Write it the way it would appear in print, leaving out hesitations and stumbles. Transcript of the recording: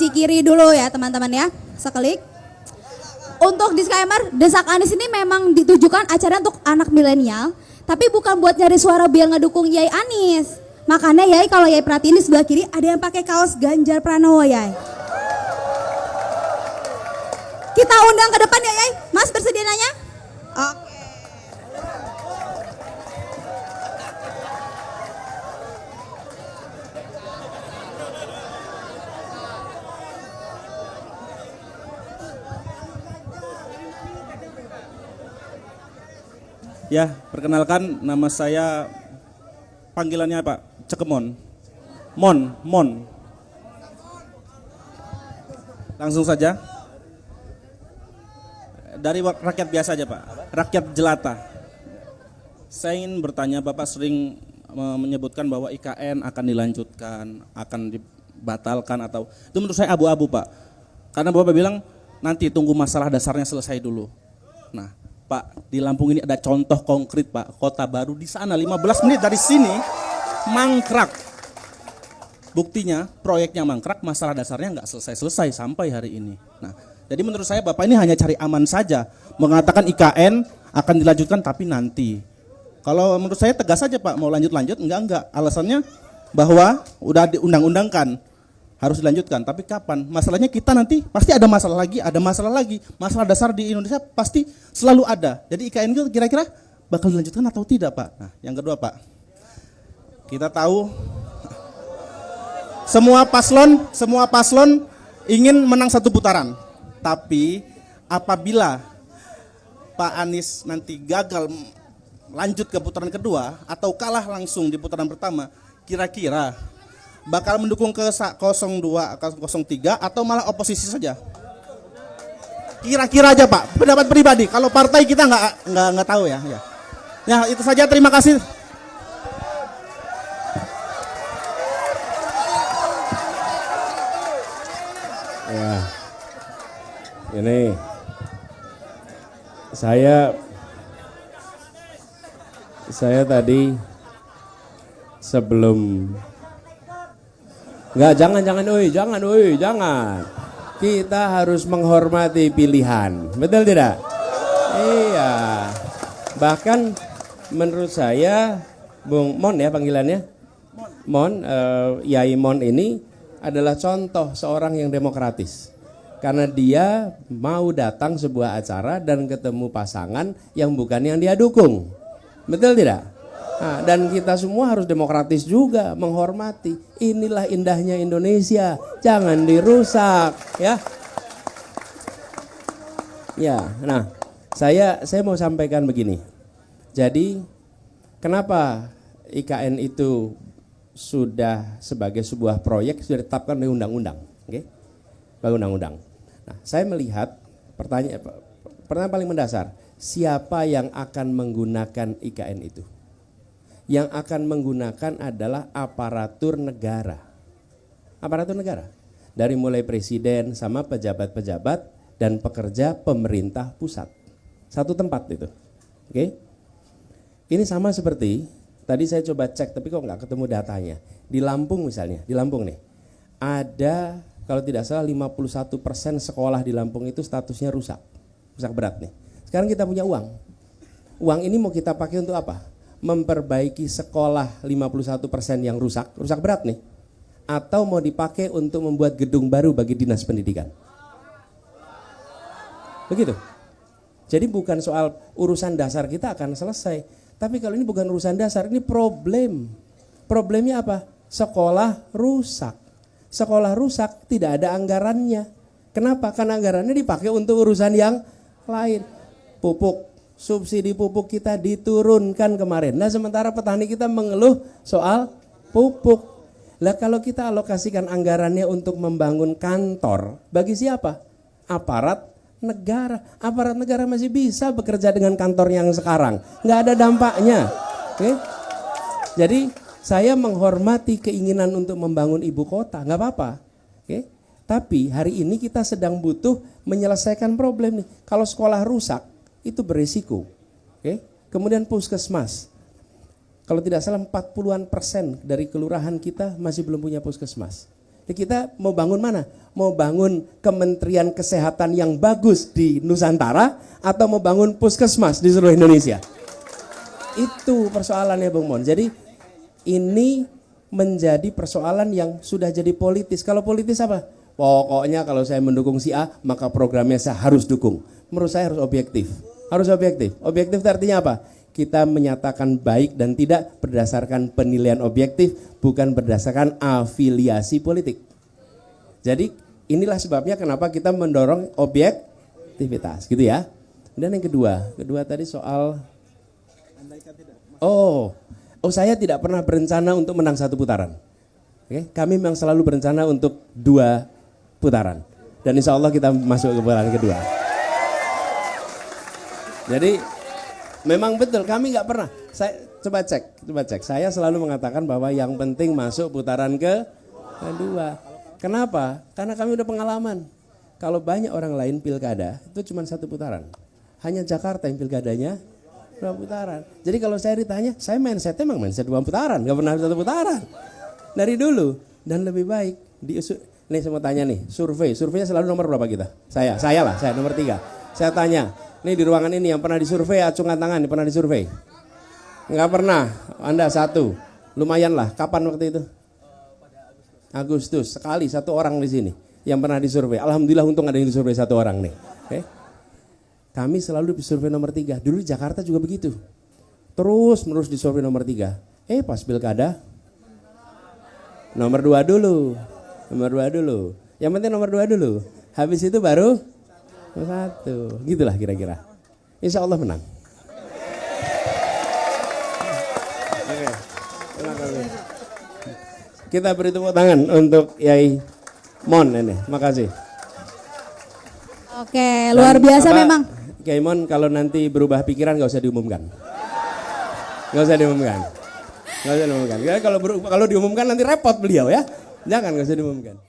sisi kiri dulu ya teman-teman ya, seklik. Untuk disclaimer, Desak Anies ini memang ditujukan acara untuk anak milenial, tapi bukan buat nyari suara biar ngedukung Yai Anies. Makanya Yai kalau Yai perhatiin di sebelah kiri ada yang pakai kaos Ganjar Pranowo Yai. Kita undang ke depan ya Yai, Mas bersedia nanya? Oke. Ya, perkenalkan nama saya, panggilannya Pak Cekemon. Mon. Langsung saja. Dari rakyat biasa aja Pak, rakyat jelata. Saya ingin bertanya, Bapak sering menyebutkan bahwa IKN akan dilanjutkan, akan dibatalkan atau itu menurut saya abu-abu Pak. Karena Bapak bilang nanti tunggu masalah dasarnya selesai dulu. Nah, Pak, di Lampung ini ada contoh konkret Pak, Kota Baru di sana 15 menit dari sini mangkrak. Buktinya proyeknya mangkrak, masalah dasarnya nggak selesai-selesai sampai hari ini. Nah, jadi menurut saya Bapak ini hanya cari aman saja, mengatakan IKN akan dilanjutkan tapi nanti. Kalau menurut saya tegas saja Pak, mau lanjut-lanjut enggak. Alasannya bahwa udah diundang-undangkan, harus dilanjutkan, tapi kapan? Masalahnya kita nanti pasti ada masalah lagi. Masalah dasar di Indonesia pasti selalu ada. Jadi IKN itu kira-kira bakal dilanjutkan atau tidak Pak? Nah, yang kedua Pak, kita tahu semua paslon ingin menang satu putaran. Tapi apabila Pak Anies nanti gagal lanjut ke putaran kedua atau kalah langsung di putaran pertama, kira-kira bakal mendukung ke 02, ke 03 atau malah oposisi saja? Kira-kira aja Pak, pendapat pribadi. Kalau partai kita nggak tahu ya. Ya itu saja, terima kasih. Ya, ini saya tadi sebelum enggak, jangan. Kita harus menghormati pilihan, betul tidak? Iya. Bahkan menurut saya, Bung Mon ya panggilannya, Yai Mon ini adalah contoh seorang yang demokratis. Karena dia mau datang sebuah acara dan ketemu pasangan yang bukan yang dia dukung, betul tidak? Nah, dan kita semua harus demokratis juga, menghormati. Inilah indahnya Indonesia, jangan dirusak, ya. Ya, nah, saya mau sampaikan begini. Jadi, kenapa IKN itu sudah sebagai sebuah proyek sudah ditetapkan oleh undang-undang, oke? Undang-undang. Nah, saya melihat pertanyaan paling mendasar, siapa yang akan menggunakan IKN itu? Yang akan menggunakan adalah aparatur negara. Aparatur negara. Dari mulai presiden sama pejabat-pejabat dan pekerja pemerintah pusat. Satu tempat itu. Oke? Ini sama seperti, tadi saya coba cek tapi kok nggak ketemu datanya. Di Lampung misalnya, di Lampung nih. Ada kalau tidak salah 51% sekolah di Lampung itu statusnya rusak. Rusak berat nih. Sekarang kita punya uang. Uang ini mau kita pakai untuk apa? Memperbaiki sekolah 51% yang rusak berat nih, atau mau dipakai untuk membuat gedung baru bagi dinas pendidikan. Begitu. Jadi bukan soal urusan dasar kita akan selesai, tapi kalau ini bukan urusan dasar, ini problem. Problemnya apa? Sekolah rusak. Sekolah rusak tidak ada anggarannya. Kenapa? Karena anggarannya dipakai untuk urusan yang lain. Pupuk, subsidi pupuk kita diturunkan kemarin. Nah, sementara petani kita mengeluh soal pupuk. Lah kalau kita alokasikan anggarannya untuk membangun kantor, bagi siapa? Aparat negara. Aparat negara masih bisa bekerja dengan kantor yang sekarang. Nggak ada dampaknya. Oke? Jadi saya menghormati keinginan untuk membangun ibu kota, nggak apa-apa. Oke? Tapi hari ini kita sedang butuh menyelesaikan problem nih. Kalau sekolah rusak, itu berisiko. Oke? Kemudian puskesmas. Kalau tidak salah 40% dari kelurahan kita masih belum punya puskesmas. Kita mau bangun mana? Mau bangun Kementerian Kesehatan yang bagus di Nusantara atau mau bangun puskesmas di seluruh Indonesia? Itu persoalannya Bung Mon. Jadi ini menjadi persoalan yang sudah jadi politis. Kalau politis apa? Pokoknya kalau saya mendukung si A, maka programnya saya harus dukung. Menurut saya harus objektif. Harus objektif. Objektif itu artinya apa? Kita menyatakan baik dan tidak berdasarkan penilaian objektif, bukan berdasarkan afiliasi politik. Jadi inilah sebabnya kenapa kita mendorong objektivitas, gitu ya. Dan yang kedua tadi soal saya tidak pernah berencana untuk menang 1 putaran. Oke, kami memang selalu berencana untuk 2 putaran. Dan insya Allah kita masuk ke putaran kedua. Jadi memang betul kami nggak pernah. Saya coba cek. Saya selalu mengatakan bahwa yang penting masuk putaran kedua. Kenapa? Karena kami udah pengalaman. Kalau banyak orang lain pilkada itu cuma 1 putaran. Hanya Jakarta yang pilkadanya 2 putaran. Jadi kalau saya ditanya, saya mindsetnya memang mindset 2 putaran, nggak pernah 1 putaran. Dari dulu. Dan lebih baik nih saya mau tanya nih, surveinya selalu nomor berapa kita? Saya nomor 3. Saya tanya, nih di ruangan ini yang pernah disurvei, acungkan tangan, pernah disurvei? Enggak pernah, Anda 1. Lumayan lah, kapan waktu itu? Agustus, sekali 1 orang di sini yang pernah disurvei. Alhamdulillah untung ada yang disurvei 1 orang nih. Oke. Kami selalu disurvei nomor 3, dulu di Jakarta juga begitu. Terus menerus disurvei nomor 3. Pas pilkada, nomor 2 dulu. Yang penting nomor 2 dulu. Habis itu baru 1. Gitulah kira-kira. Insya Allah menang. Oke. Kita beri tepuk tangan untuk Yai Mon ini. Makasih. Oke, luar biasa memang. Yai Mon kalau nanti berubah pikiran gak usah diumumkan. Kalau diumumkan nanti repot beliau ya. Jangan, gak usah diumumkan.